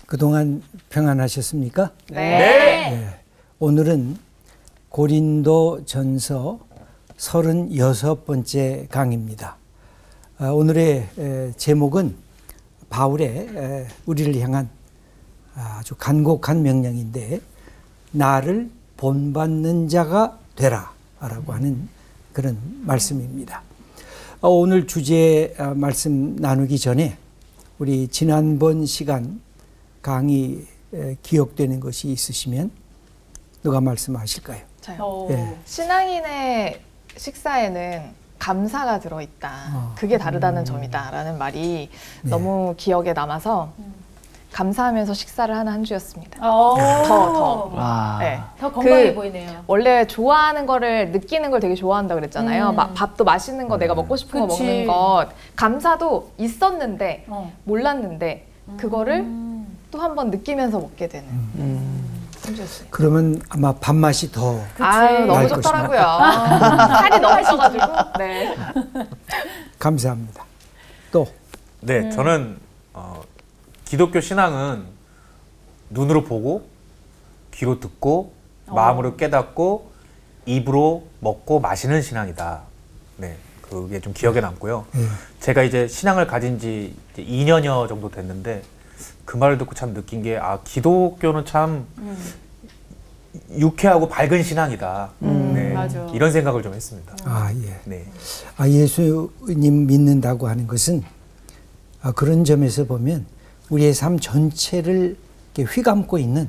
그동안 평안하셨습니까? 네. 네. 오늘은 고린도전서 36번째 강의입니다. 오늘의 제목은 바울의 우리를 향한 아주 간곡한 명령인데, 나를 본받는 자가 되라 라고 하는 그런 말씀입니다. 오늘 주제 말씀 나누기 전에 우리 지난번 시간 강의 기억되는 것이 있으시면 누가 말씀하실까요? 저요. 네. 신앙인의 식사에는 감사가 들어있다. 그게 다르다는 점이다. 라는 말이 너무 기억에 남아서 감사하면서 식사를 하는 한 주였습니다. 네. 더 건강해 보이네요. 원래 좋아하는 거를 느끼는 걸 되게 좋아한다고 그랬잖아요. 밥도 맛있는 거, 내가 먹고 싶은 거 먹는 것. 감사도 있었는데 몰랐는데 그거를 또 한 번 느끼면서 먹게 되는 한 주였어요. 그러면 아마 밥맛이 더 아유, 너무 좋더라고요. 살이 너무 쪄가지고. 네. 감사합니다. 또 네, 저는 기독교 신앙은 눈으로 보고, 귀로 듣고, 마음으로 깨닫고, 입으로 먹고 마시는 신앙이다. 네, 그게 좀 기억에 남고요. 제가 이제 신앙을 가진 지 2년여 정도 됐는데, 그 말을 듣고 참 느낀 게, 기독교는 참 유쾌하고 밝은 신앙이다. 네, 맞아. 이런 생각을 좀 했습니다. 예. 네. 예수님 믿는다고 하는 것은 그런 점에서 보면 우리의 삶 전체를 이렇게 휘감고 있는,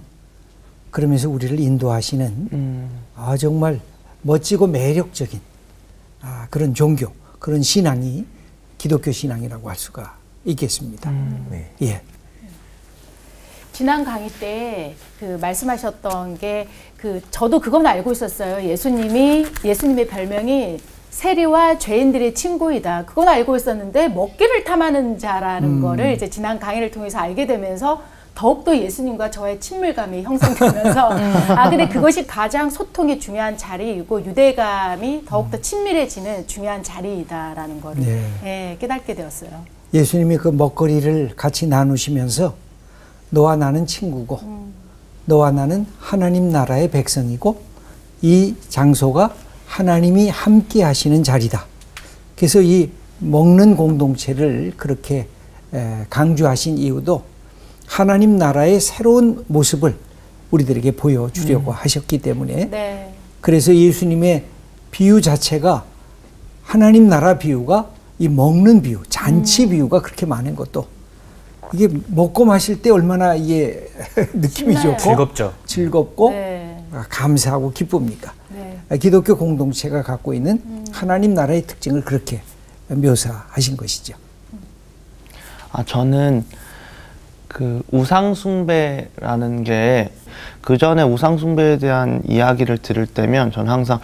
그러면서 우리를 인도하시는 정말 멋지고 매력적인 그런 종교, 그런 신앙이 기독교 신앙이라고 할 수가 있겠습니다. 네. 예. 지난 강의 때 그 말씀하셨던 게 저도 그건 알고 있었어요. 예수님의 별명이 세리와 죄인들의 친구이다. 그건 알고 있었는데 먹기를 탐하는 자라는 거를 이제 지난 강의를 통해서 알게 되면서 더욱더 예수님과 저의 친밀감이 형성되면서 근데 그것이 가장 소통이 중요한 자리이고 유대감이 더욱더 친밀해지는 중요한 자리이다라는 걸 깨닫게 되었어요. 예수님이 그 먹거리를 같이 나누시면서 너와 나는 친구고 너와 나는 하나님 나라의 백성이고 이 장소가 하나님이 함께 하시는 자리다. 그래서 이 먹는 공동체를 그렇게 강조하신 이유도 하나님 나라의 새로운 모습을 우리들에게 보여주려고 하셨기 때문에, 그래서 예수님의 비유 자체가, 하나님 나라 비유가 이 먹는 비유, 잔치 비유가 그렇게 많은 것도, 이게 먹고 마실 때 얼마나 이게 느낌이 좋고 즐겁고 감사하고 기쁩니까? 기독교 공동체가 갖고 있는 하나님 나라의 특징을 그렇게 묘사하신 것이죠. 저는 그 우상숭배라는 게, 그 전에 우상숭배에 대한 이야기를 들을 때면 저는 항상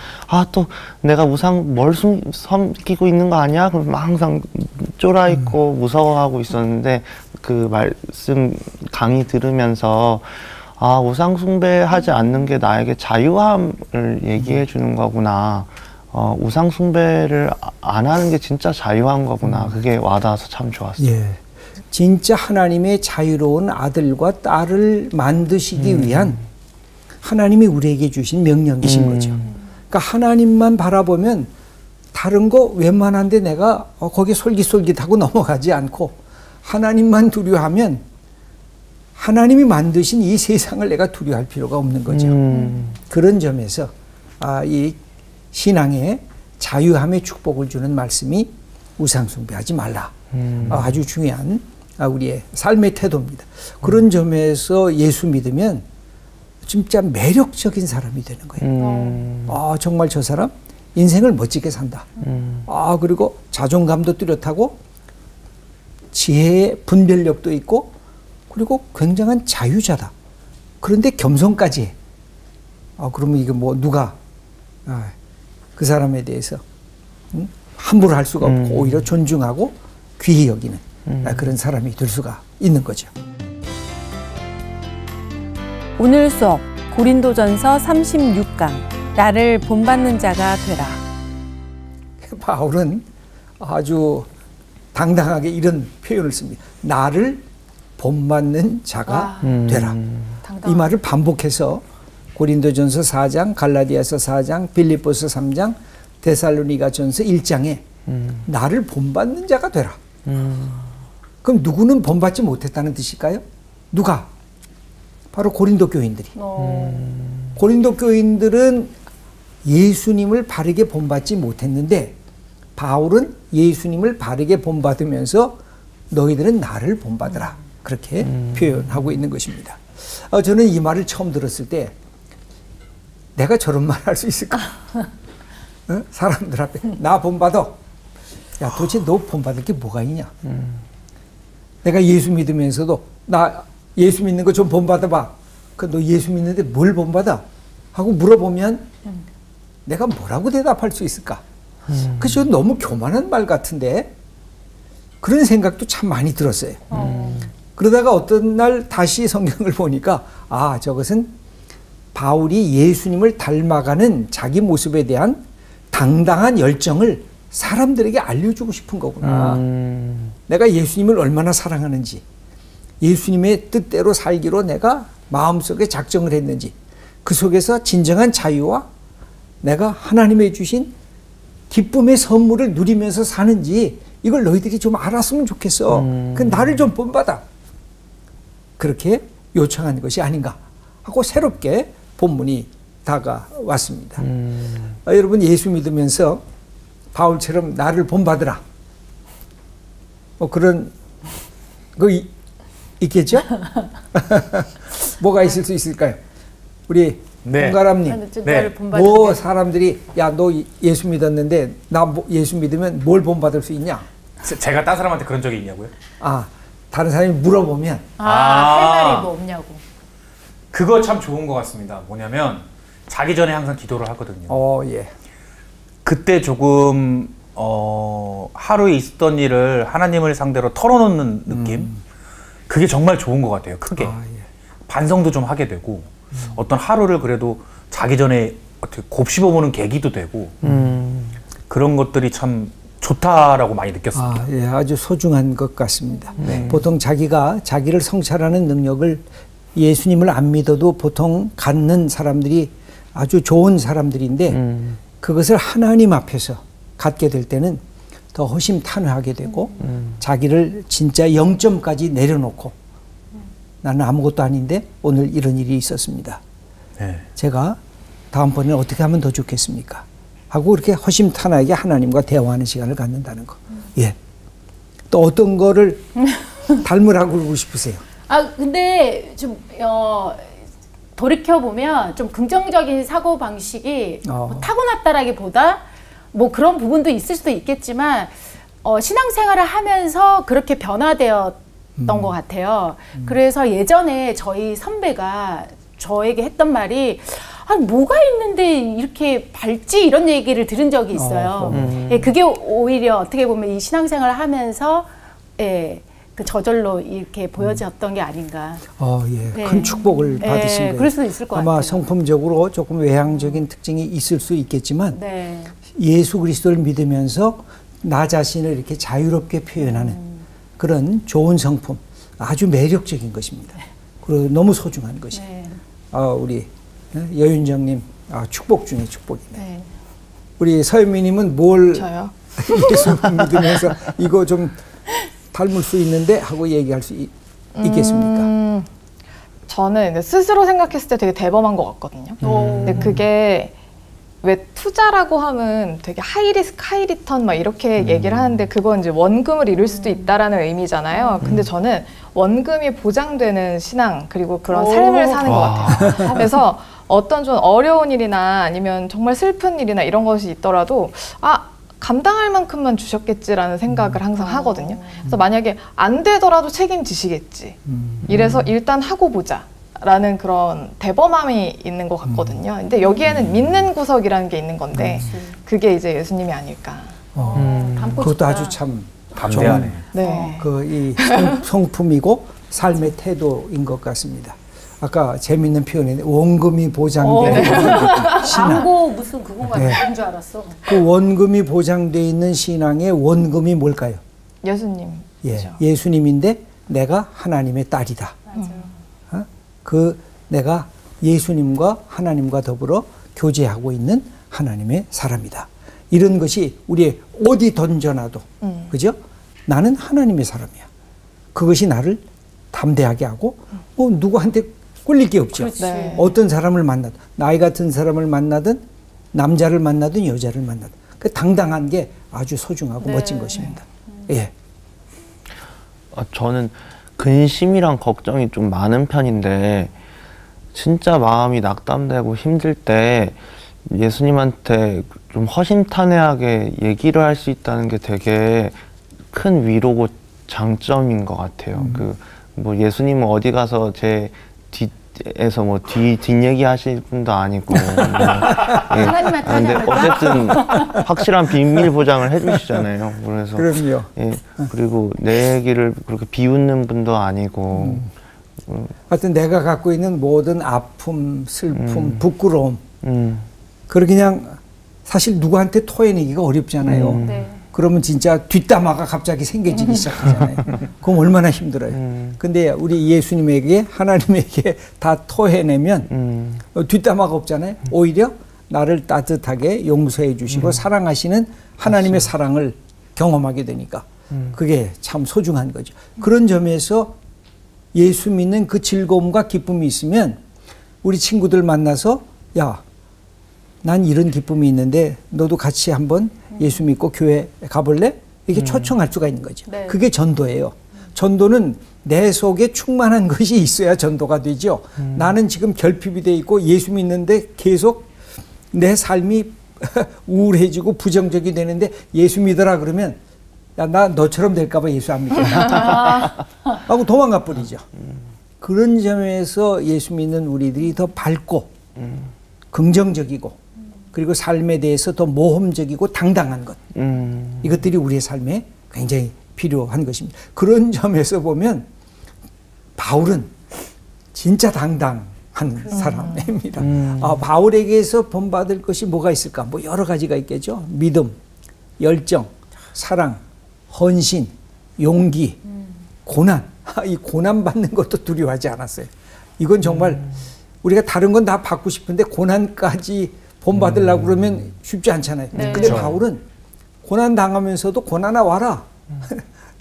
또 내가 뭘 섬기고 있는 거 아니야? 그럼 항상 쫄아있고 무서워하고 있었는데, 그 말씀 강의 들으면서 우상숭배하지 않는 게 나에게 자유함을 얘기해 주는 거구나. 우상숭배를 안 하는 게 진짜 자유한 거구나. 그게 와닿아서 참 좋았어요. 예. 진짜 하나님의 자유로운 아들과 딸을 만드시기 위한 하나님이 우리에게 주신 명령이신 거죠. 그러니까 하나님만 바라보면 다른 거 웬만한데 내가 거기에 솔깃솔깃하고 넘어가지 않고, 하나님만 두려워하면 하나님이 만드신 이 세상을 내가 두려워할 필요가 없는 거죠. 그런 점에서 이 신앙의 자유함의 축복을 주는 말씀이 우상숭배하지 말라. 아주 중요한 우리의 삶의 태도입니다. 그런 점에서 예수 믿으면 진짜 매력적인 사람이 되는 거예요. 정말 저 사람 인생을 멋지게 산다. 그리고 자존감도 뚜렷하고 지혜의 분별력도 있고, 그리고 굉장한 자유자다. 그런데 겸손까지 해. 그러면 이게 누가 그 사람에 대해서 함부로 할 수가 없고 오히려 존중하고 귀히 여기는 그런 사람이 될 수가 있는 거죠. 오늘 수업 고린도전서 36강, 나를 본받는 자가 되라. 바울은 아주 당당하게 이런 표현을 씁니다. 나를 본받는 자가 되라. 당당하다. 이 말을 반복해서 고린도전서 4장, 갈라디아서 4장, 빌립보서 3장, 데살로니가전서 1장에 나를 본받는 자가 되라. 그럼 누구는 본받지 못했다는 뜻일까요? 누가? 바로 고린도 교인들이. 고린도 교인들은 예수님을 바르게 본받지 못했는데 바울은 예수님을 바르게 본받으면서 너희들은 나를 본받으라. 그렇게 표현하고 있는 것입니다. 저는 이 말을 처음 들었을 때 내가 저런 말 할 수 있을까? 어? 사람들 앞에 나 본받아. 야, 도대체 너 본받을 게 뭐가 있냐? 내가 예수 믿으면서도 나 예수 믿는 거 좀 본받아봐. 너 예수 믿는데 뭘 본받아? 하고 물어보면 내가 뭐라고 대답할 수 있을까? 그래서 너무 교만한 말 같은데 그런 생각도 참 많이 들었어요. 그러다가 어떤 날 다시 성경을 보니까 아, 저것은 바울이 예수님을 닮아가는 자기 모습에 대한 당당한 열정을 사람들에게 알려주고 싶은 거구나. 내가 예수님을 얼마나 사랑하는지, 예수님의 뜻대로 살기로 내가 마음속에 작정을 했는지, 그 속에서 진정한 자유와 내가 하나님의 주신 기쁨의 선물을 누리면서 사는지 이걸 너희들이 좀 알았으면 좋겠어. 그 나를 좀 본받아. 그렇게 요청한 것이 아닌가 하고 새롭게 본문이 다가왔습니다. 여러분 예수 믿으면서 바울처럼 나를 본받으라. 그런 거 있겠죠? 뭐가 있을 수 있을까요? 우리 홍가람님, 뭐 사람들이 야, 너 예수 믿었는데 나 예수 믿으면 뭘 본받을 수 있냐? 제가 딴 사람한테 그런 적이 있냐고요? 아, 다른 사람이 물어보면 할 말이 뭐 없냐고. 그거 참 좋은 것 같습니다. 뭐냐면 자기 전에 항상 기도를 하거든요. 예. 그때 조금 하루에 있었던 일을 하나님을 상대로 털어놓는 느낌? 그게 정말 좋은 것 같아요. 크게. 반성도 좀 하게 되고 어떤 하루를 그래도 자기 전에 어떻게 곱씹어보는 계기도 되고 그런 것들이 참 좋다라고 많이 느꼈습니다. 예, 아주 소중한 것 같습니다. 보통 자기가 자기를 성찰하는 능력을 예수님을 안 믿어도 보통 갖는 사람들이 아주 좋은 사람들인데 그것을 하나님 앞에서 갖게 될 때는 더 허심탄회하게 되고 자기를 진짜 0점까지 내려놓고 나는 아무것도 아닌데 오늘 이런 일이 있었습니다. 네. 제가 다음번에는 어떻게 하면 더 좋겠습니까? 하고 이렇게 허심탄회하게 하나님과 대화하는 시간을 갖는다는 거. 예. 또 어떤 거를 닮으라고 그러고 싶으세요? 근데 좀 돌이켜보면 좀 긍정적인 사고방식이 뭐 타고났다라기보다 뭐 그런 부분도 있을 수도 있겠지만 신앙생활을 하면서 그렇게 변화되었던 것 같아요. 그래서 예전에 저희 선배가 저에게 했던 말이 뭐가 있는데 이렇게 밝지? 이런 얘기를 들은 적이 있어요. 예, 그게 오히려 어떻게 보면 이 신앙생활을 하면서 그 저절로 이렇게 보여졌던 게 아닌가. 예. 네. 큰 축복을 받으신 거예요. 그럴 수도 있을 것 같아요. 아마 성품적으로 조금 외향적인 특징이 있을 수 있겠지만 예수 그리스도를 믿으면서 나 자신을 이렇게 자유롭게 표현하는 그런 좋은 성품, 아주 매력적인 것입니다. 그리고 너무 소중한 것이에요. 우리 여윤정님, 축복 중에 축복이네. 우리 서현미님은 뭘 저요? 예수 믿으면서 이거 좀 닮을 수 있는데 하고 얘기할 수 있겠습니까? 저는 스스로 생각했을 때 되게 대범한 것 같거든요. 근데 그게 왜 투자라고 하면 되게 하이리스크 하이리턴 막 이렇게 얘기를 하는데 그건 이제 원금을 잃을 수도 있다라는 의미잖아요. 근데 저는 원금이 보장되는 신앙 그리고 그런 삶을 사는 것 같아요. 그래서 어떤 좀 어려운 일이나 아니면 정말 슬픈 일이나 이런 것이 있더라도 감당할 만큼만 주셨겠지라는 생각을 항상 하거든요. 그래서 만약에 안 되더라도 책임지시겠지. 이래서 일단 하고 보자. 라는 그런 대범함이 있는 것 같거든요. 근데 여기에는 믿는 구석이라는 게 있는 건데 그게 이제 예수님이 아닐까. 그것도 아주 참 담대하네. 이 성품이고 삶의 태도인 것 같습니다. 아까 재밌는 표현인데 원금이 보장되는 신앙. 광고 무슨 그건가 그런 줄 알았어. 그 원금이 보장되어 있는 신앙의 원금이 뭘까요? 예수님. 예수님인데 내가 하나님의 딸이다. 내가 예수님과 하나님과 더불어 교제하고 있는 하나님의 사람이다. 이런 것이 우리 어디 던져놔도 그죠? 나는 하나님의 사람이야. 그것이 나를 담대하게 하고 누구한테 꿀릴 게 없죠. 네. 어떤 사람을 만나든 나이 같은 사람을 만나든 남자를 만나든 여자를 만나든 그 당당한 게 아주 소중하고 멋진 것입니다. 예. 저는 근심이랑 걱정이 좀 많은 편인데 진짜 마음이 낙담되고 힘들 때 예수님한테 좀 허심탄회하게 얘기를 할 수 있다는 게 되게 큰 위로고 장점인 것 같아요. 뭐 예수님은 어디 가서 제 뒤에서 뭐 뒷얘기 하실 분도 아니고 하나님한테 근데 어쨌든 확실한 비밀 보장을 해주시잖아요. 그래서 그럼요. 예, 그리고 내 얘기를 그렇게 비웃는 분도 아니고 하여튼 내가 갖고 있는 모든 아픔, 슬픔, 부끄러움 그걸 그냥 사실 누구한테 토해내기가 어렵잖아요. 네. 그러면 진짜 뒷담화가 갑자기 생겨지기 시작하잖아요. 그럼 얼마나 힘들어요. 근데 우리 예수님에게 하나님에게 다 토해내면 뒷담화가 없잖아요. 오히려 나를 따뜻하게 용서해 주시고 사랑하시는 하나님의 사랑을 경험하게 되니까 그게 참 소중한 거죠. 그런 점에서 예수 믿는 그 즐거움과 기쁨이 있으면 우리 친구들 만나서 야, 난 이런 기쁨이 있는데 너도 같이 한번 예수 믿고 교회 가볼래? 이렇게 초청할 수가 있는 거죠. 네. 그게 전도예요. 전도는 내 속에 충만한 것이 있어야 전도가 되죠. 나는 지금 결핍이 돼 있고 예수 믿는데 계속 내 삶이 우울해지고 부정적이 되는데 예수 믿어라 그러면 야, 나 너처럼 될까 봐 예수 안 믿겠다 하고 도망가 버리죠. 그런 점에서 예수 믿는 우리들이 더 밝고 긍정적이고 그리고 삶에 대해서 더 모험적이고 당당한 것 이것들이 우리의 삶에 굉장히 필요한 것입니다. 그런 점에서 보면 바울은 진짜 당당한 사람입니다. 바울에게서 본받을 것이 뭐가 있을까? 뭐 여러 가지가 있겠죠. 믿음, 열정, 사랑, 헌신, 용기, 고난. 이 고난 받는 것도 두려워하지 않았어요. 이건 정말 우리가 다른 건 다 받고 싶은데 고난까지 본받으려고 그러면 쉽지 않잖아요. 네. 근데 바울은 고난 당하면서도 고난아 와라.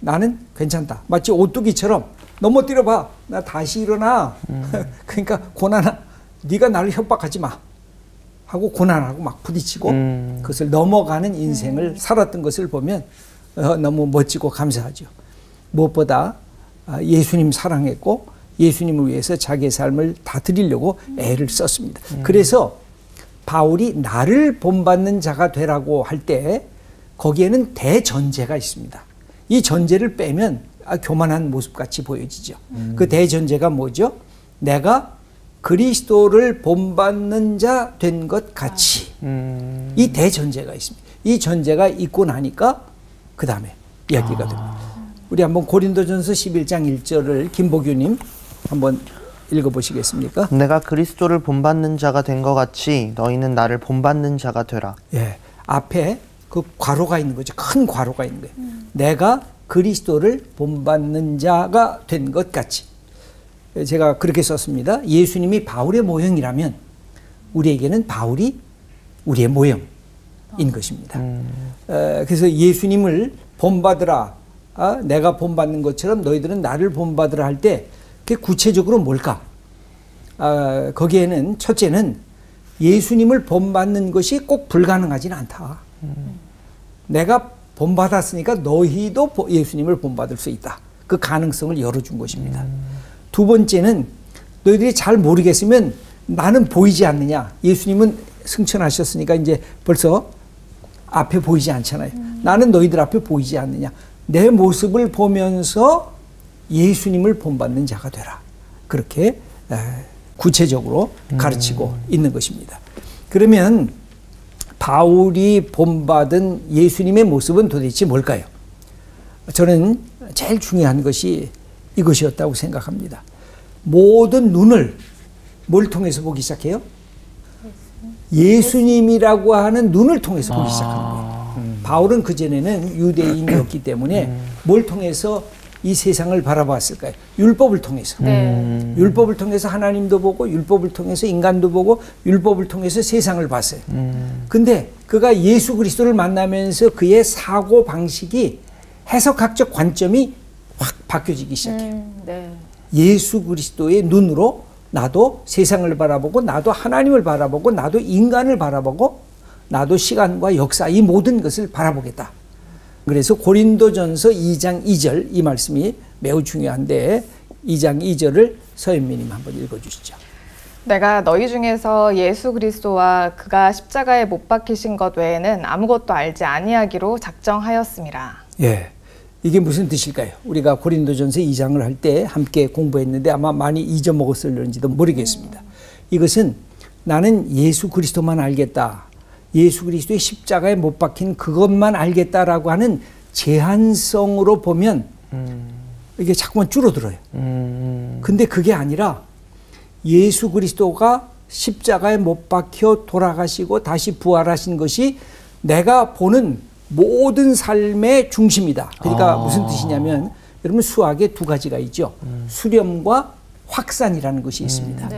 나는 괜찮다. 마치 오뚜기처럼 넘어뜨려봐. 나 다시 일어나. 그러니까 고난아 네가 나를 협박하지 마. 하고 고난하고 막 부딪히고 그것을 넘어가는 인생을 살았던 것을 보면 너무 멋지고 감사하죠. 무엇보다 예수님 사랑했고 예수님을 위해서 자기의 삶을 다 드리려고 애를 썼습니다. 그래서 바울이 나를 본받는 자가 되라고 할 때 거기에는 대전제가 있습니다. 이 전제를 빼면 교만한 모습같이 보여지죠. 그 대전제가 뭐죠? 내가 그리스도를 본받는 자 된 것 같이. 이 대전제가 있습니다. 이 전제가 있고 나니까 그 다음에 이야기가 됩니다. 우리 한번 고린도전서 11장 1절을 김보규님 한번 읽어보시겠습니까? 내가 그리스도를 본받는 자가 된 것 같이 너희는 나를 본받는 자가 되라. 예, 앞에 그 괄호가 있는 거죠. 큰 괄호가 있는 거예요. 내가 그리스도를 본받는 자가 된 것 같이. 제가 그렇게 썼습니다. 예수님이 바울의 모형이라면 우리에게는 바울이 우리의 모형인 것입니다. 그래서 예수님을 본받으라. 내가 본받는 것처럼 너희들은 나를 본받으라 할 때 그게 구체적으로 뭘까? 거기에는 첫째는 예수님을 본받는 것이 꼭 불가능하지는 않다. 내가 본받았으니까 너희도 예수님을 본받을 수 있다. 그 가능성을 열어준 것입니다. 두 번째는 너희들이 잘 모르겠으면 나는 보이지 않느냐. 예수님은 승천하셨으니까 이제 벌써 앞에 보이지 않잖아요. 나는 너희들 앞에 보이지 않느냐. 내 모습을 보면서 예수님을 본받는 자가 되라. 그렇게 구체적으로 가르치고 있는 것입니다. 그러면 바울이 본받은 예수님의 모습은 도대체 뭘까요? 저는 제일 중요한 것이 이것이었다고 생각합니다. 모든 눈을 뭘 통해서 보기 시작해요? 예수님이라고 하는 눈을 통해서 보기 시작하는 거예요. 바울은 그전에는 유대인이었기 때문에 뭘 통해서 이 세상을 바라봤을까요? 율법을 통해서. 율법을 통해서 하나님도 보고 율법을 통해서 인간도 보고 율법을 통해서 세상을 봤어요. 근데 그가 예수 그리스도를 만나면서 그의 사고 방식이 해석학적 관점이 확 바뀌어지기 시작해요. 네. 예수 그리스도의 눈으로 나도 세상을 바라보고 나도 하나님을 바라보고 나도 인간을 바라보고 나도 시간과 역사 이 모든 것을 바라보겠다. 그래서 고린도전서 2장 2절 이 말씀이 매우 중요한데 2장 2절을 서현미님 한번 읽어주시죠. 내가 너희 중에서 예수 그리스도와 그가 십자가에 못 박히신 것 외에는 아무것도 알지 아니하기로 작정하였음이라. 예, 이게 무슨 뜻일까요? 우리가 고린도전서 2장을 할 때 함께 공부했는데 아마 많이 잊어먹었을는지도 모르겠습니다. 이것은 나는 예수 그리스도만 알겠다. 예수 그리스도의 십자가에 못 박힌 그것만 알겠다라고 하는 제한성으로 보면 이게 자꾸만 줄어들어요. 근데 그게 아니라 예수 그리스도가 십자가에 못 박혀 돌아가시고 다시 부활하신 것이 내가 보는 모든 삶의 중심이다. 그러니까 무슨 뜻이냐면 여러분 수학에 두 가지가 있죠. 수렴과 확산이라는 것이 있습니다.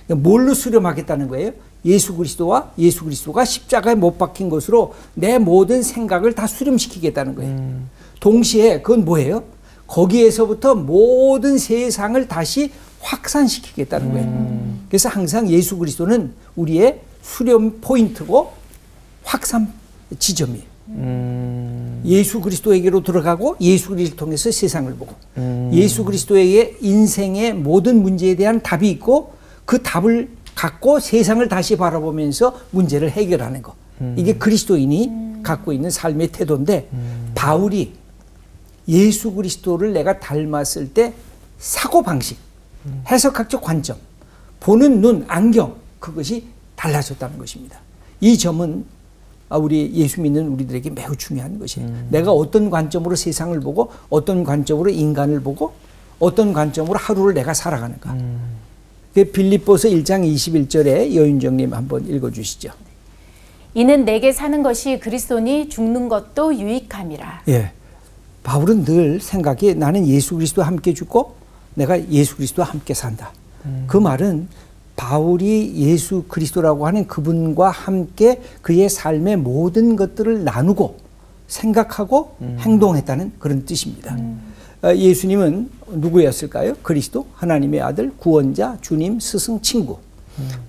뭘로 수렴하겠다는 거예요? 예수 그리스도와 예수 그리스도가 십자가에 못 박힌 것으로 내 모든 생각을 다 수렴시키겠다는 거예요. 동시에 그건 뭐예요? 거기에서부터 모든 세상을 다시 확산시키겠다는 거예요. 그래서 항상 예수 그리스도는 우리의 수렴 포인트고 확산 지점이에요. 예수 그리스도에게로 들어가고 예수 그리스도를 통해서 세상을 보고 예수 그리스도에게 인생의 모든 문제에 대한 답이 있고 그 답을 갖고 세상을 다시 바라보면서 문제를 해결하는 것. 이게 그리스도인이 갖고 있는 삶의 태도인데 바울이 예수 그리스도를 내가 닮았을 때 사고방식, 해석학적 관점, 보는 눈, 안경 그것이 달라졌다는 것입니다. 이 점은 우리 예수 믿는 우리들에게 매우 중요한 것이에요. 내가 어떤 관점으로 세상을 보고 어떤 관점으로 인간을 보고 어떤 관점으로 하루를 내가 살아가는가. 빌립보서 1장 21절에 여윤정님 한번 읽어주시죠. 이는 내게 사는 것이 그리스도니 죽는 것도 유익함이라. 예, 바울은 늘 생각이 나는 예수 그리스도와 함께 죽고 내가 예수 그리스도와 함께 산다. 그 말은 바울이 예수 그리스도라고 하는 그분과 함께 그의 삶의 모든 것들을 나누고 생각하고 행동했다는 그런 뜻입니다. 예수님은 누구였을까요? 그리스도, 하나님의 아들, 구원자, 주님, 스승, 친구.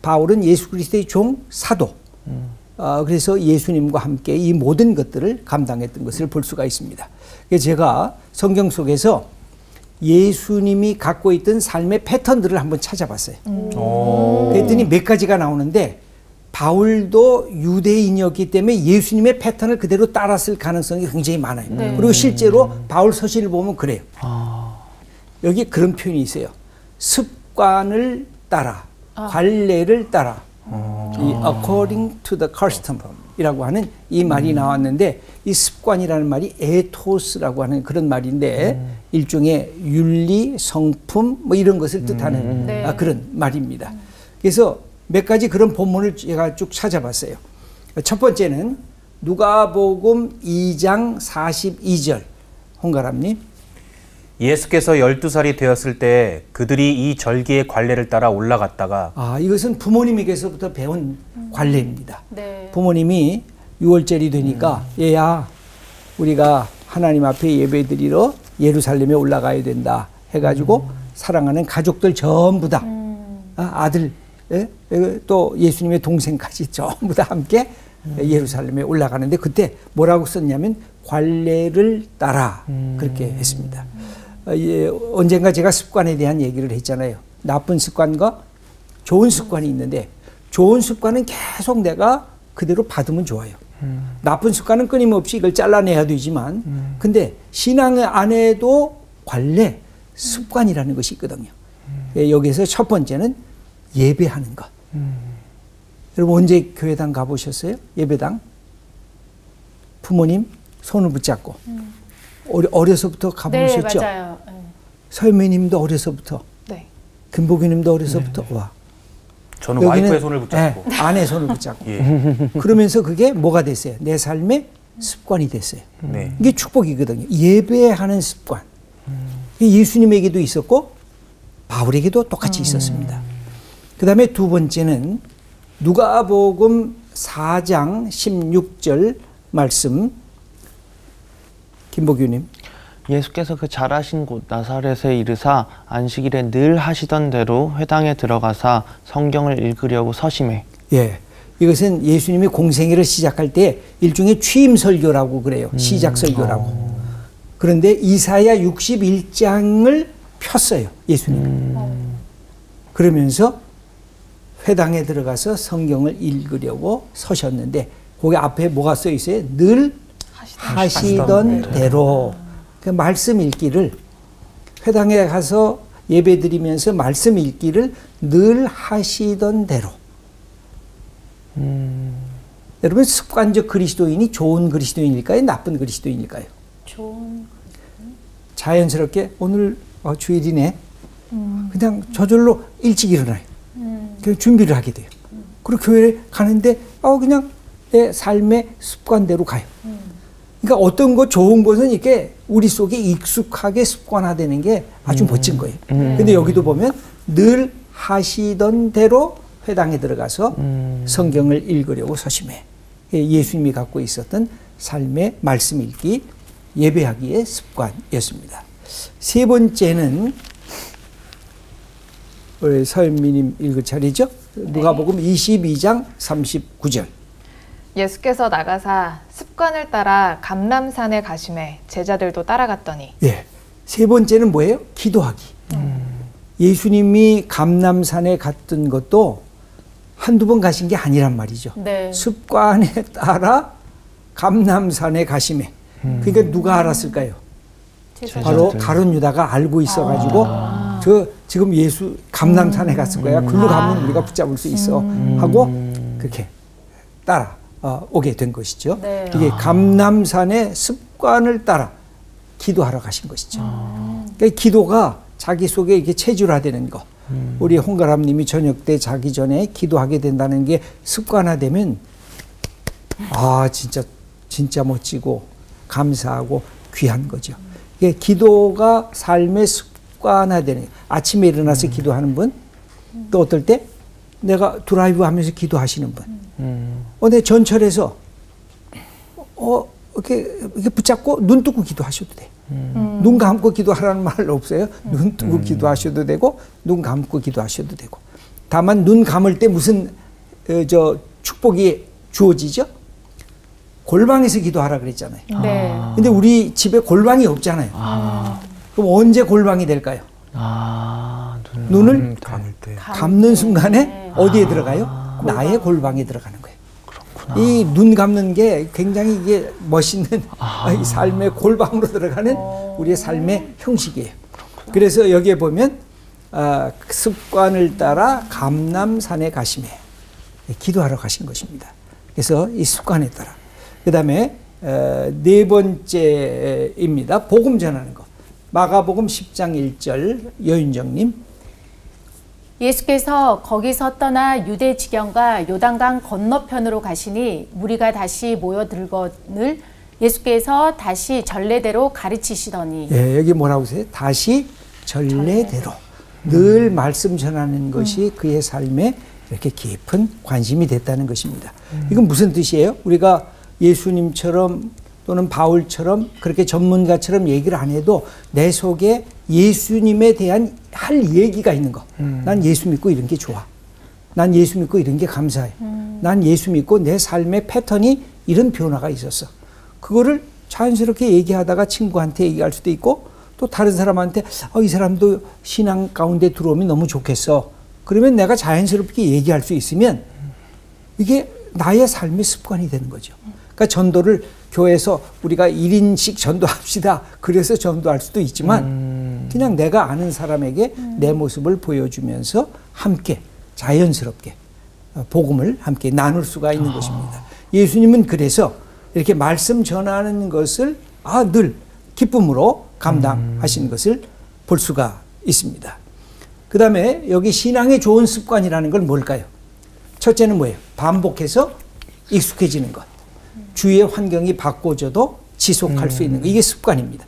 바울은 예수 그리스도의 종, 사도. 그래서 예수님과 함께 이 모든 것들을 감당했던 것을 볼 수가 있습니다. 제가 성경 속에서 예수님이 갖고 있던 삶의 패턴들을 한번 찾아봤어요. 그랬더니 몇 가지가 나오는데 바울도 유대인이었기 때문에 예수님의 패턴을 그대로 따랐을 가능성이 굉장히 많아요. 그리고 실제로 바울 서신을 보면 그래요. 여기 그런 표현이 있어요. 습관을 따라, 관례를 따라. 이 according to the custom 이라고 하는 이 말이 나왔는데 이 습관이라는 말이 에토스라고 하는 그런 말인데 일종의 윤리, 성품 뭐 이런 것을 뜻하는 그런 말입니다. 그래서 몇 가지 그런 본문을 제가 쭉 찾아봤어요. 첫 번째는 누가복음 2장 42절 홍가람님. 예수께서 12살이 되었을 때 그들이 이 절기의 관례를 따라 올라갔다가 이것은 부모님에게서부터 배운 관례입니다. 네. 부모님이 6월절이 되니까 얘야 우리가 하나님 앞에 예배드리러 예루살렘에 올라가야 된다 해가지고 사랑하는 가족들 전부 다 아들 또 예수님의 동생까지 전부 다 함께 예루살렘에 올라가는데 그때 뭐라고 썼냐면 관례를 따라 그렇게 했습니다. 언젠가 제가 습관에 대한 얘기를 했잖아요. 나쁜 습관과 좋은 습관이 있는데 좋은 습관은 계속 내가 그대로 받으면 좋아요. 나쁜 습관은 끊임없이 이걸 잘라내야 되지만 근데 신앙 안에도 관례, 습관이라는 것이 있거든요. 여기서 첫 번째는 예배하는 것. 여러분 언제 교회당 가보셨어요? 예배당? 부모님 손을 붙잡고 어려서부터 가보셨죠? 네, 맞아요. 서현미님도 어려서부터, 네. 김보기님도 어려서부터 와. 저는 와이프의 손을 붙잡고 아내 손을 붙잡고 예. 그러면서 그게 뭐가 됐어요? 내 삶의 습관이 됐어요. 네. 이게 축복이거든요. 예배하는 습관. 예수님에게도 있었고 바울에게도 똑같이 있었습니다. 그 다음에 두 번째는 누가복음 4장 16절 말씀. 김보규님. 예수께서 그 잘하신 곳 나사렛에 이르사 안식일에 늘 하시던 대로 회당에 들어가사 성경을 읽으려고 서심해. 예, 이것은 예수님이 공생애를 시작할 때 일종의 취임 설교라고 그래요. 시작 설교라고. 그런데 이사야 61장을 폈어요. 예수님이. 그러면서 회당에 들어가서 성경을 읽으려고 서셨는데 거기 앞에 뭐가 써 있어요? 늘 하시던 대로. 그 말씀 읽기를, 회당에 가서 예배 드리면서 말씀 읽기를 늘 하시던 대로. 여러분, 습관적 그리스도인이 좋은 그리스도인일까요? 나쁜 그리스도인일까요? 좋은. 자연스럽게 오늘 주일이네. 그냥 저절로 일찍 일어나요. 그래서 준비를 하게 돼요. 그리고 교회에 가는데 그냥 내 삶의 습관대로 가요. 그러니까 어떤 거 좋은 것은 이렇게 우리 속에 익숙하게 습관화되는 게 아주 멋진 거예요. 근데 여기도 보면 늘 하시던 대로 회당에 들어가서 성경을 읽으려고 서심해. 예수님이 갖고 있었던 삶의 말씀 읽기, 예배하기의 습관이었습니다. 세 번째는 우리 서현미님 읽을 차례죠. 누가복음 22장 39절. 예수께서 나가사 습관을 따라 감람산에 가심해 제자들도 따라갔더니. 예. 세 번째는 뭐예요? 기도하기. 예수님이 감람산에 갔던 것도 한두 번 가신 게 아니란 말이죠. 네. 습관에 따라 감람산에 가심해. 그러니까 누가 알았을까요? 바로 가룟 유다가 알고 있어가지고 지금 예수 감람산에 갔을 거야. 글로 가면 우리가 붙잡을 수 있어 하고 그렇게 따라 오게 된 것이죠. 네. 이게 감람산의 습관을 따라 기도하러 가신 것이죠. 그러니까 기도가 자기 속에 이렇게 체질화되는 거. 우리 홍가람님이 저녁 때 자기 전에 기도하게 된다는 게 습관화되면 진짜 멋지고 감사하고 귀한 거죠. 이게 기도가 삶의 습관화되는. 아침에 일어나서 기도하는 분, 또 어떨 때 내가 드라이브 하면서 기도하시는 분. 내 전철에서 이렇게 붙잡고 눈 뜨고 기도하셔도 돼. 눈 감고 기도하라는 말 없어요. 눈 뜨고 기도하셔도 되고 눈 감고 기도하셔도 되고. 다만 눈 감을 때 무슨 축복이 주어지죠? 골방에서 기도하라 그랬잖아요. 네. 근데 우리 집에 골방이 없잖아요. 그럼 언제 골방이 될까요? 눈을 감을 때. 감는 순간에 어디에 들어가요? 나의 골방에 들어가는 거예요. 이 눈 감는 게 굉장히 이게 멋있는 이 삶의 골방으로 들어가는 우리의 삶의 형식이에요. 그래서 여기에 보면 습관을 따라 감람산에 가심해 기도하러 가신 것입니다. 그래서 이 습관에 따라. 그 다음에 네 번째입니다. 복음 전하는 것. 마가복음 10장 1절 여윤정님. 예수께서 거기서 떠나 유대 지경과 요단강 건너편으로 가시니 무리가 다시 모여들거늘 예수께서 다시 전례대로 가르치시더니. 예, 여기 뭐라고 하세요? 다시 전례대로. 늘 말씀 전하는 것이 그의 삶에 이렇게 깊은 관심이 됐다는 것입니다. 이건 무슨 뜻이에요? 우리가 예수님처럼 또는 바울처럼 그렇게 전문가처럼 얘기를 안 해도 내 속에 예수님에 대한 할 얘기가 있는 거. 난 예수 믿고 이런 게 좋아. 난 예수 믿고 이런 게 감사해. 난 예수 믿고 내 삶의 패턴이 이런 변화가 있었어. 그거를 자연스럽게 얘기하다가 친구한테 얘기할 수도 있고 또 다른 사람한테 이 사람도 신앙 가운데 들어오면 너무 좋겠어. 그러면 내가 자연스럽게 얘기할 수 있으면 이게 나의 삶의 습관이 되는 거죠. 그러니까 전도를 교회에서 우리가 1인씩 전도합시다. 그래서 전도할 수도 있지만 그냥 내가 아는 사람에게 내 모습을 보여주면서 함께 자연스럽게 복음을 함께 나눌 수가 있는 것입니다. 예수님은 그래서 이렇게 말씀 전하는 것을 늘 기쁨으로 감당하시는 것을 볼 수가 있습니다. 그 다음에 여기 신앙의 좋은 습관이라는 건 뭘까요? 첫째는 뭐예요? 반복해서 익숙해지는 것. 주위의 환경이 바꿔져도 지속할 수 있는 것. 이게 습관입니다.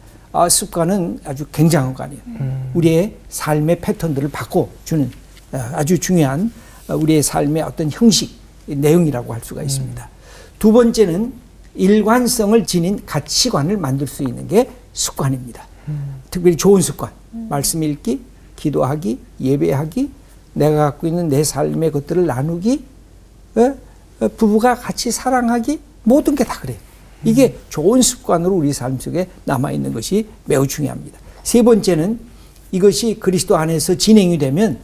습관은 아주 굉장한 거 아니에요. 우리의 삶의 패턴들을 바꿔주는 아주 중요한 우리의 삶의 어떤 형식, 내용이라고 할 수가 있습니다. 두 번째는 일관성을 지닌 가치관을 만들 수 있는 게 습관입니다. 특별히 좋은 습관, 말씀 읽기, 기도하기, 예배하기, 내가 갖고 있는 내 삶의 것들을 나누기, 부부가 같이 사랑하기, 모든 게 다 그래요. 이게 좋은 습관으로 우리 삶 속에 남아있는 것이 매우 중요합니다. 세 번째는 이것이 그리스도 안에서 진행이 되면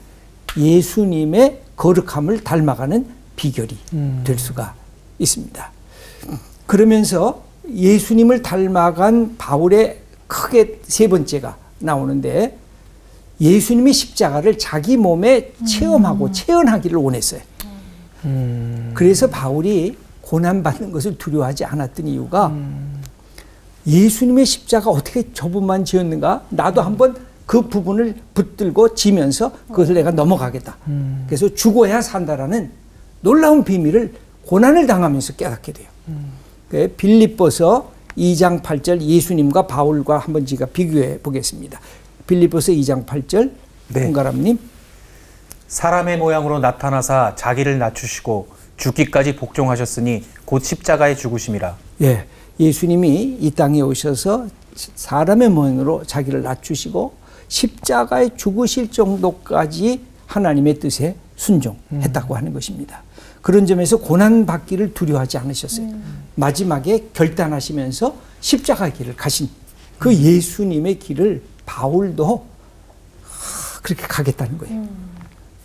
예수님의 거룩함을 닮아가는 비결이 될 수가 있습니다. 그러면서 예수님을 닮아간 바울의 크게 세 번째가 나오는데 예수님의 십자가를 자기 몸에 체험하고 체험하기를 원했어요. 그래서 바울이 고난받는 것을 두려워하지 않았던 이유가 예수님의 십자가 어떻게 저분만 지었는가? 나도 한번 그 부분을 붙들고 지면서 그것을 내가 넘어가겠다. 그래서 죽어야 산다라는 놀라운 비밀을 고난을 당하면서 깨닫게 돼요. 빌립보서 2장 8절 예수님과 바울과 한번 제가 비교해 보겠습니다. 빌립보서 2장 8절 홍가람님. 사람의 모양으로 나타나사 자기를 낮추시고 죽기까지 복종하셨으니 곧 십자가에 죽으심이라. 예, 예수님이 이 땅에 오셔서 사람의 모양으로 자기를 낮추시고 십자가에 죽으실 정도까지 하나님의 뜻에 순종했다고 하는 것입니다. 그런 점에서 고난받기를 두려워하지 않으셨어요. 마지막에 결단하시면서 십자가의 길을 가신 그 예수님의 길을 바울도 그렇게 가겠다는 거예요.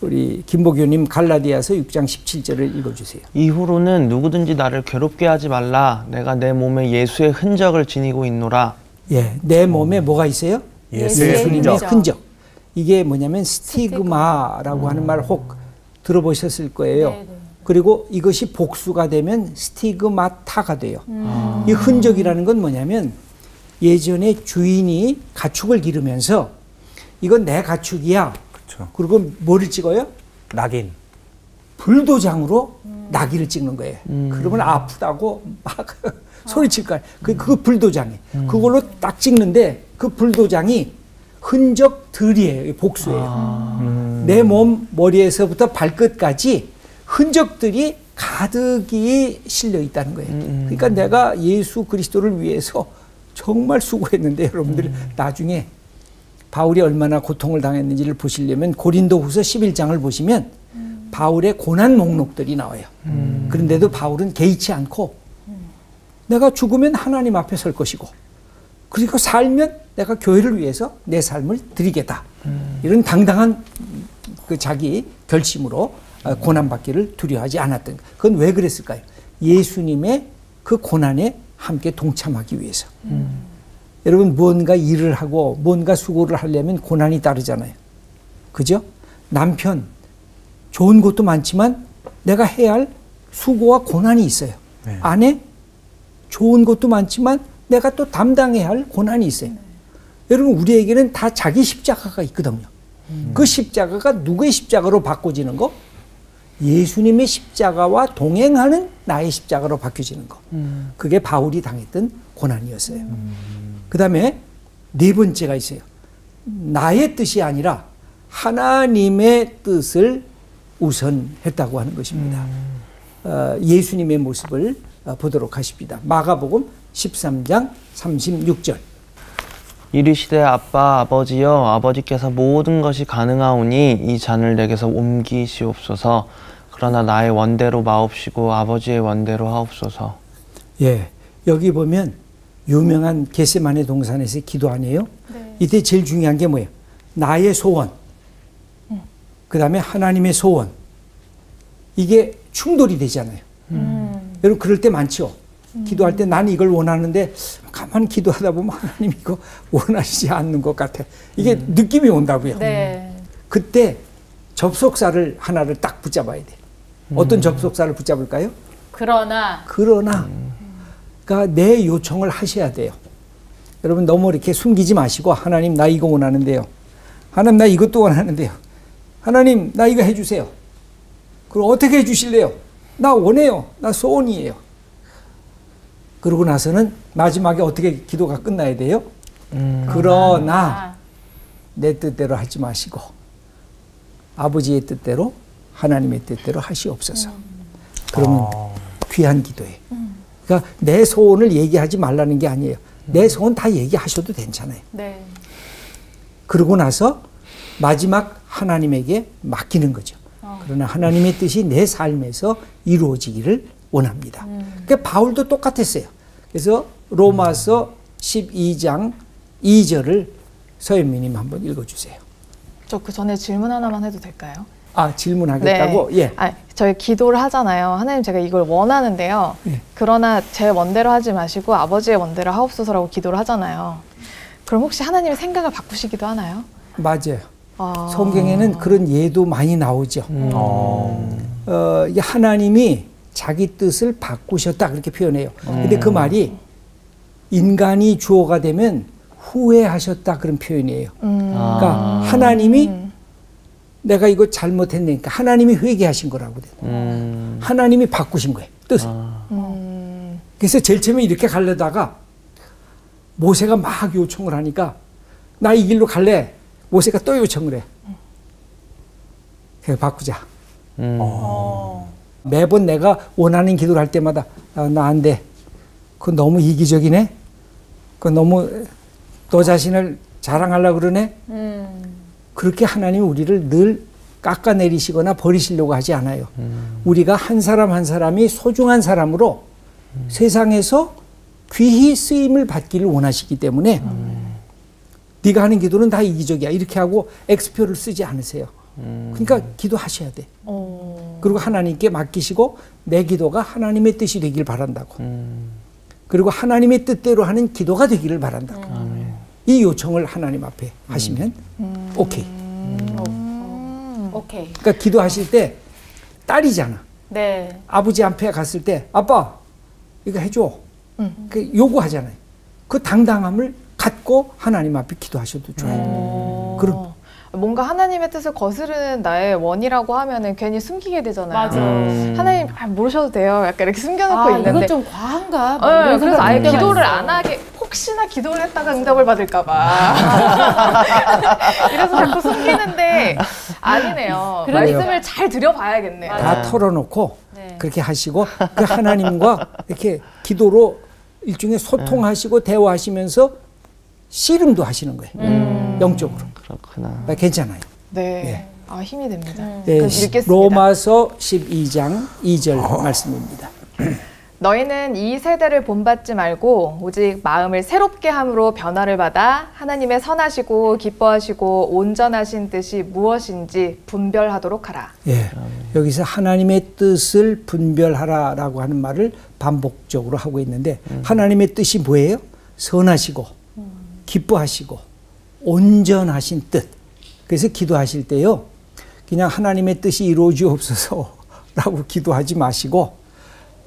우리 김복효님 갈라디아서 6장 17절을 읽어주세요. 이후로는 누구든지 나를 괴롭게 하지 말라. 내가 내 몸에 예수의 흔적을 지니고 있노라. 예, 내 몸에 뭐가 있어요? 예수의 흔적. 이게 뭐냐면 스티그마라고 하는 말 혹 들어보셨을 거예요. 네네. 그리고 이것이 복수가 되면 스티그마타가 돼요. 이 흔적이라는 건 뭐냐면 예전에 주인이 가축을 기르면서 이건 내 가축이야. 그렇죠. 그리고 뭐를 찍어요? 낙인. 불도장으로 낙인을 찍는 거예요. 그러면 아프다고 막 소리칠 거예요. 그 불도장이. 그걸로 딱 찍는데 그 불도장이 흔적들이에요. 복수예요. 내 몸 머리에서부터 발끝까지 흔적들이 가득이 실려 있다는 거예요. 그러니까 내가 예수 그리스도를 위해서 정말 수고했는데 여러분들이 나중에 바울이 얼마나 고통을 당했는지를 보시려면 고린도후서 11장을 보시면 바울의 고난 목록들이 나와요. 그런데도 바울은 개의치 않고 내가 죽으면 하나님 앞에 설 것이고 그리고 살면 내가 교회를 위해서 내 삶을 드리겠다. 이런 당당한 그 자기 결심으로 고난받기를 두려워하지 않았던 것. 그건 왜 그랬을까요? 예수님의 그 고난에 함께 동참하기 위해서. 여러분 무언가 일을 하고 무언가 수고를 하려면 고난이 따르잖아요. 그죠? 남편 좋은 것도 많지만 내가 해야 할 수고와 고난이 있어요. 네. 아내 좋은 것도 많지만 내가 또 담당해야 할 고난이 있어요. 여러분 우리에게는 다 자기 십자가가 있거든요. 그 십자가가 누구의 십자가로 바꿔지는 거? 예수님의 십자가와 동행하는 나의 십자가로 바뀌어지는 거. 그게 바울이 당했던 고난이었어요. 그 다음에 네 번째가 있어요. 나의 뜻이 아니라 하나님의 뜻을 우선했다고 하는 것입니다. 예수님의 모습을 보도록 하십니다. 마가복음 13장 36절. 이르시되 아빠 아버지여 아버지께서 모든 것이 가능하오니 이 잔을 내게서 옮기시옵소서. 그러나 나의 원대로 마옵시고 아버지의 원대로 하옵소서. 예, 여기 보면 유명한 겟세마네 동산에서 기도 아니에요? 네. 이때 제일 중요한 게 뭐예요? 나의 소원, 그 다음에 하나님의 소원. 이게 충돌이 되잖아요. 여러분 그럴 때 많죠? 기도할 때 나는 이걸 원하는데 가만히 기도하다 보면 하나님 이거 원하시지 않는 것 같아. 이게 느낌이 온다고요. 네. 그때 접속사를 하나를 딱 붙잡아야 돼. 어떤 접속사를 붙잡을까요? 그러나. 그러니까 내 요청을 하셔야 돼요. 여러분 너무 이렇게 숨기지 마시고 하나님 나 이거 원하는데요. 하나님 나 이것도 원하는데요. 하나님 나 이거 해주세요. 그럼 어떻게 해주실래요? 나 원해요. 나 소원이에요. 그러고 나서는 마지막에 어떻게 기도가 끝나야 돼요? 그러나 내 뜻대로 하지 마시고 아버지의 뜻대로 하나님의 뜻대로 하시옵소서. 그러면 귀한 기도예요. 그러니까 내 소원을 얘기하지 말라는 게 아니에요. 내 소원 다 얘기하셔도 괜찮아요. 네. 그러고 나서 마지막 하나님에게 맡기는 거죠. 그러나 하나님의 뜻이 내 삶에서 이루어지기를 원합니다. 그러니까 바울도 똑같았어요. 그래서 로마서 12장 2절을 서현미님 한번 읽어주세요. 저 그 전에 질문 하나만 해도 될까요? 아, 질문하겠다고? 예. 저희 기도를 하잖아요. 하나님 제가 이걸 원하는데요. 예. 그러나 제 원대로 하지 마시고 아버지의 원대로 하옵소서라고 기도를 하하잖아요. 그럼 혹시 하나님의 생각을 바꾸시기도 하나요? 맞아요. 성경에는 그런 예도 많이 나오죠. 이게 하나님이 자기 뜻을 바꾸셨다 그렇게 표현해요. 근데 그 말이 인간이 주어가 되면 후회하셨다 그런 표현이에요. 그러니까 하나님이 내가 이거 잘못했으니까 하나님이 회개하신 거라고 돼요. 하나님이 바꾸신 거예요. 뜻을. 그래서 제일 처음에 이렇게 가려다가 모세가 막 요청을 하니까 나 이 길로 갈래. 모세가 또 요청을 해. 그래서 바꾸자. 매번 내가 원하는 기도를 할 때마다 나 안 돼. 그건 너무 이기적이네. 그건 너무 너 자신을 자랑하려고 그러네. 그렇게 하나님이 우리를 늘 깎아내리시거나 버리시려고 하지 않아요. 우리가 한 사람 한 사람이 소중한 사람으로 세상에서 귀히 쓰임을 받기를 원하시기 때문에 네가 하는 기도는 다 이기적이야. 이렇게 하고 X표를 쓰지 않으세요. 그러니까 기도하셔야 돼. 그리고 하나님께 맡기시고 내 기도가 하나님의 뜻이 되길 바란다고. 그리고 하나님의 뜻대로 하는 기도가 되기를 바란다고. 이 요청을 하나님 앞에 하시면 오케이. 오케이. 그러니까 기도하실 때 딸이잖아. 네. 아버지 앞에 갔을 때 아빠 이거 해줘. 그 요구하잖아요. 그 당당함을 갖고 하나님 앞에 기도하셔도 좋아요. 그럼 뭔가 하나님의 뜻을 거스르는 나의 원이라고 하면은 괜히 숨기게 되잖아요. 맞아. 하나님 모르셔도 돼요. 약간 이렇게 숨겨놓고 있는데. 이건 좀 과한가? 네, 그래서 아예 기도를 있어. 안 하게 혹시나 기도를 했다가 응답을 받을까봐. 이래서 자꾸 숨기는데 아니네요. 그러네요. 말씀을 잘 드려봐야겠네요. 다 털어놓고 네. 그렇게 하시고 그 하나님과 이렇게 기도로 일종의 소통하시고 대화하시면서 씨름도 하시는 거예요. 영적으로. 그렇구나. 괜찮아요. 네. 아, 힘이 됩니다. 네, 그럼 읽겠습니다. 로마서 12장 2절 말씀입니다. 너희는 이 세대를 본받지 말고 오직 마음을 새롭게 함으로 변화를 받아 하나님의 선하시고 기뻐하시고 온전하신 뜻이 무엇인지 분별하도록 하라. 예, 여기서 하나님의 뜻을 분별하라라고 하는 말을 반복적으로 하고 있는데 하나님의 뜻이 뭐예요? 선하시고 기뻐하시고 온전하신 뜻. 그래서 기도하실 때요, 그냥 하나님의 뜻이 이루어지옵소서라고 기도하지 마시고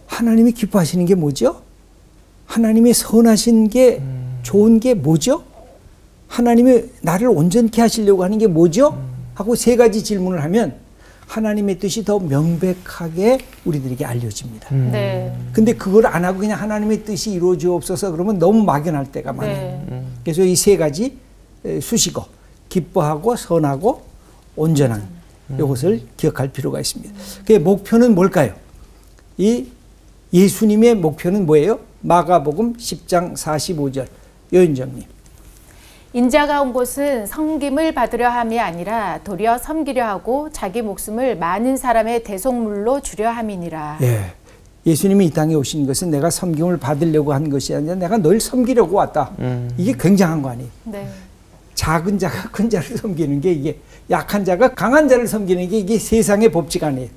하나님이 기뻐하시는 게 뭐죠? 하나님의 선하신 게 좋은 게 뭐죠? 하나님이 나를 온전케 하시려고 하는 게 뭐죠? 하고 세 가지 질문을 하면 하나님의 뜻이 더 명백하게 우리들에게 알려집니다. 네. 근데 그걸 안 하고 그냥 하나님의 뜻이 이루어지옵소서 그러면 너무 막연할 때가 많아요. 네. 그래서 이 세 가지 수식어, 기뻐하고 선하고 온전한 이것을 기억할 필요가 있습니다. 그 목표는 뭘까요? 이 예수님의 목표는 뭐예요? 마가복음 10장 45절 여윤정님. 인자가 온 곳은 섬김을 받으려 함이 아니라 도리어 섬기려 하고 자기 목숨을 많은 사람의 대속물로 주려 함이니라. 예, 예수님이 이 땅에 오신 것은 내가 섬김을 받으려고 한 것이 아니라 내가 널 섬기려고 왔다. 이게 굉장한 거 아니에요. 네. 작은 자가 큰 자를 섬기는 게 이게 약한 자가 강한 자를 섬기는 게 이게 세상의 법칙 아니에요.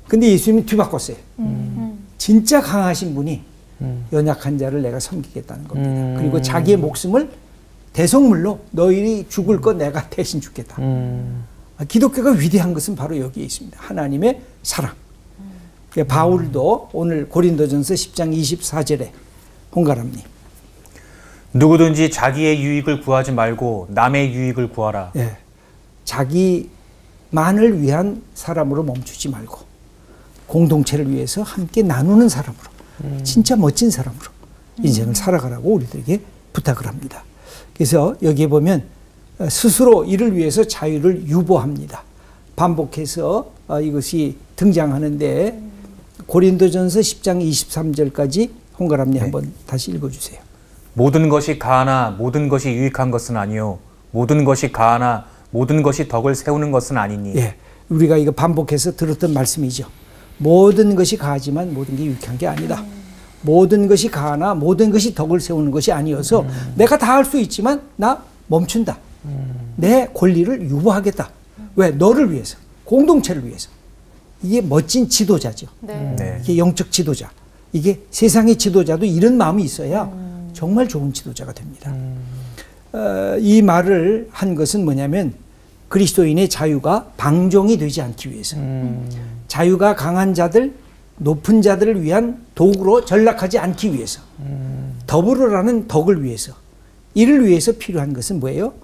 근데 예수님이 뒤바꿨어요. 진짜 강하신 분이 연약한 자를 내가 섬기겠다는 겁니다. 그리고 자기의 목숨을 대속물로 너희들이 죽을 거 내가 대신 죽겠다. 기독교가 위대한 것은 바로 여기에 있습니다. 하나님의 사랑. 바울도 오늘 고린도전서 10장 24절에 홍가람님. 누구든지 자기의 유익을 구하지 말고 남의 유익을 구하라. 예, 자기만을 위한 사람으로 멈추지 말고 공동체를 위해서 함께 나누는 사람으로 진짜 멋진 사람으로 인생을 살아가라고 우리들에게 부탁을 합니다. 그래서 여기에 보면 스스로 이를 위해서 자유를 유보합니다. 반복해서 이것이 등장하는데 고린도전서 10장 23절까지 홍가람님 한번 다시 읽어주세요. 모든 것이 가하나 모든 것이 유익한 것은 아니요 모든 것이 가하나 모든 것이 덕을 세우는 것은 아니니. 예, 우리가 이거 반복해서 들었던 말씀이죠. 모든 것이 가하지만 모든 게 유익한 게 아니다. 모든 것이 가하나 모든 것이 덕을 세우는 것이 아니어서 내가 다 할 수 있지만 나 멈춘다. 내 권리를 유보하겠다. 왜? 너를 위해서, 공동체를 위해서. 이게 멋진 지도자죠. 네. 이게 영적 지도자. 이게 세상의 지도자도 이런 마음이 있어야 정말 좋은 지도자가 됩니다. 이 말을 한 것은 뭐냐면 그리스도인의 자유가 방종이 되지 않기 위해서, 자유가 강한 자들, 높은 자들을 위한 도구로 전락하지 않기 위해서, 더불어라는 덕을 위해서, 이를 위해서 필요한 것은 뭐예요?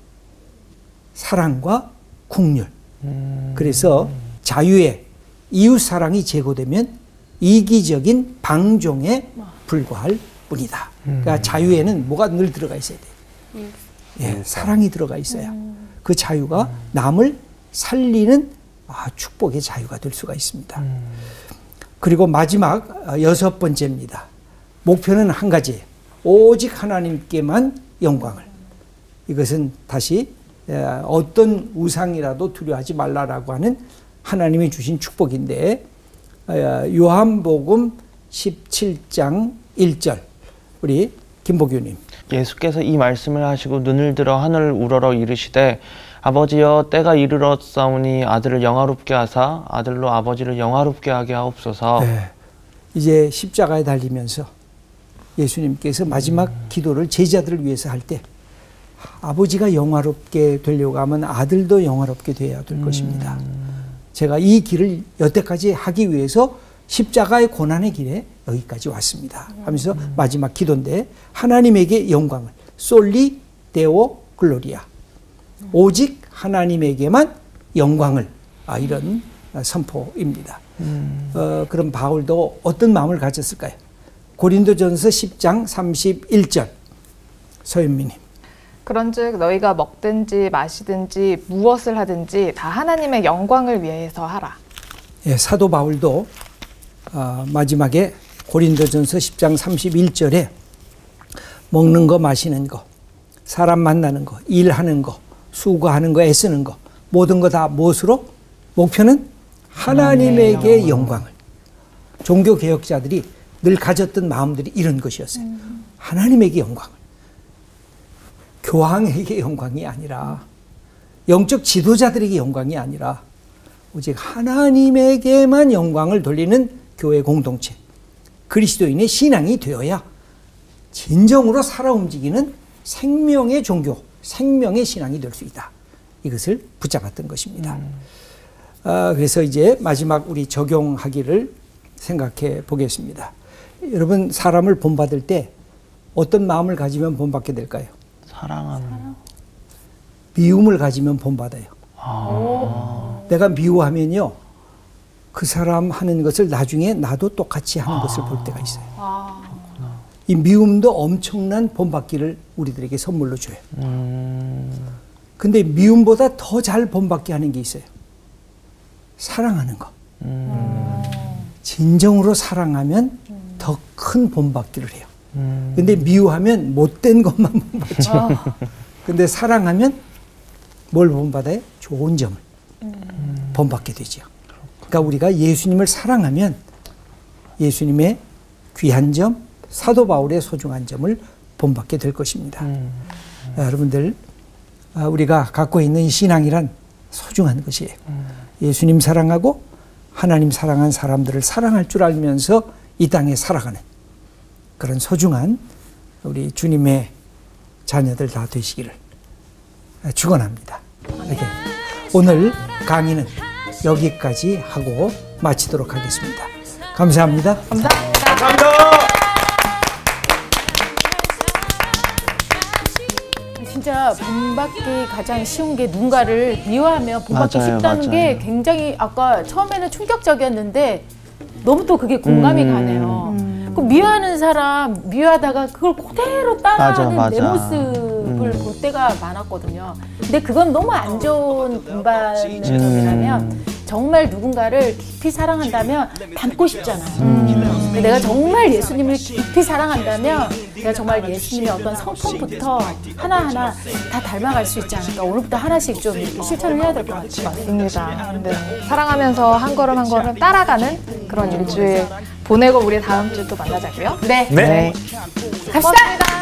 사랑과 국률. 그래서 자유에 이웃사랑이 제고되면 이기적인 방종에 불과할 뿐이다. 그러니까 자유에는 뭐가 늘 들어가 있어야 돼요? 예, 사랑이 들어가 있어야 그 자유가 남을 살리는 축복의 자유가 될 수가 있습니다. 그리고 마지막 6번째입니다. 목표는 한 가지예요. 오직 하나님께만 영광을. 이것은 다시 어떤 우상이라도 두려워하지 말라라고 하는 하나님이 주신 축복인데 요한복음 17장 1절 우리 김보규님. 예수께서 이 말씀을 하시고 눈을 들어 하늘을 우러러 이르시되 아버지여 때가 이르렀사오니 아들을 영화롭게 하사 아들로 아버지를 영화롭게 하게 하옵소서. 네. 이제 십자가에 달리면서 예수님께서 마지막 기도를 제자들을 위해서 할 때 아버지가 영화롭게 되려고 하면 아들도 영화롭게 되어야 될 것입니다. 제가 이 길을 여태까지 하기 위해서 십자가의 고난의 길에 여기까지 왔습니다 하면서 마지막 기도인데 하나님에게 영광을 솔리 데오 글로리아 오직 하나님에게만 영광을 이런 선포입니다. 그럼 바울도 어떤 마음을 가졌을까요? 고린도전서 10장 31절 서윤미님. 그런즉 너희가 먹든지 마시든지 무엇을 하든지 다 하나님의 영광을 위해서 하라. 예, 사도 바울도 마지막에 고린도전서 10장 31절에 먹는 거 마시는 거 사람 만나는 거 일하는 거 수고하는 거 애쓰는 거 모든 거 다 무엇으로? 목표는 하나님에게 영광을. 종교개혁자들이 늘 가졌던 마음들이 이런 것이었어요. 하나님에게 영광을. 교황에게 영광이 아니라 영적 지도자들에게 영광이 아니라 오직 하나님에게만 영광을 돌리는 교회 공동체 그리스도인의 신앙이 되어야 진정으로 살아 움직이는 생명의 종교 생명의 신앙이 될 수 있다. 이것을 붙잡았던 것입니다. 그래서 이제 마지막 우리 적용하기를 생각해 보겠습니다. 여러분 사람을 본받을 때 어떤 마음을 가지면 본받게 될까요? 사랑하는. 미움을 가지면 본받아요. 내가 미워하면요 그 사람 하는 것을 나중에 나도 똑같이 하는 것을 볼 때가 있어요. 이 미움도 엄청난 본받기를 우리들에게 선물로 줘요. 근데 미움보다 더 잘 본받게 하는 게 있어요. 사랑하는 거. 진정으로 사랑하면 더 큰 본받기를 해요. 근데 미워하면 못된 것만 본받죠. 근데 사랑하면 뭘 본받아요? 좋은 점을 본받게 되죠. 그러니까 우리가 예수님을 사랑하면 예수님의 귀한 점, 사도 바울의 소중한 점을 본받게 될 것입니다. 여러분들 우리가 갖고 있는 이 신앙이란 소중한 것이에요. 예수님 사랑하고 하나님 사랑한 사람들을 사랑할 줄 알면서 이 땅에 살아가는 그런 소중한 우리 주님의 자녀들 다 되시기를 축원합니다. 이렇게 오늘 강의는 여기까지 하고 마치도록 하겠습니다. 감사합니다. 감사합니다. 진짜 본받기 가장 쉬운 게 누군가를 미워하면 본받기 맞아요, 쉽다는 맞아요. 게 굉장히 아까 처음에는 충격적이었는데 너무 또 그게 공감이 가네요. 그 미워하는 사람 미워하다가 그걸 그대로 따라하는 맞아, 내 맞아. 모습을 볼 때가 많았거든요. 근데 그건 너무 안 좋은 분반의 점이라면 정말 누군가를 깊이 사랑한다면 닮고 싶잖아요. 근데 내가 정말 예수님을 깊이 사랑한다면 내가 정말 예수님의 어떤 성품부터 하나하나 다 닮아갈 수 있지 않을까. 오늘부터 하나씩 좀 이렇게 실천을 해야 될 것 같아요. 맞습니다. 네. 사랑하면서 한 걸음 한 걸음 따라가는 그런 일주일 보내고 우리 다음 주 또 만나자고요. 네. 네. 갑시다.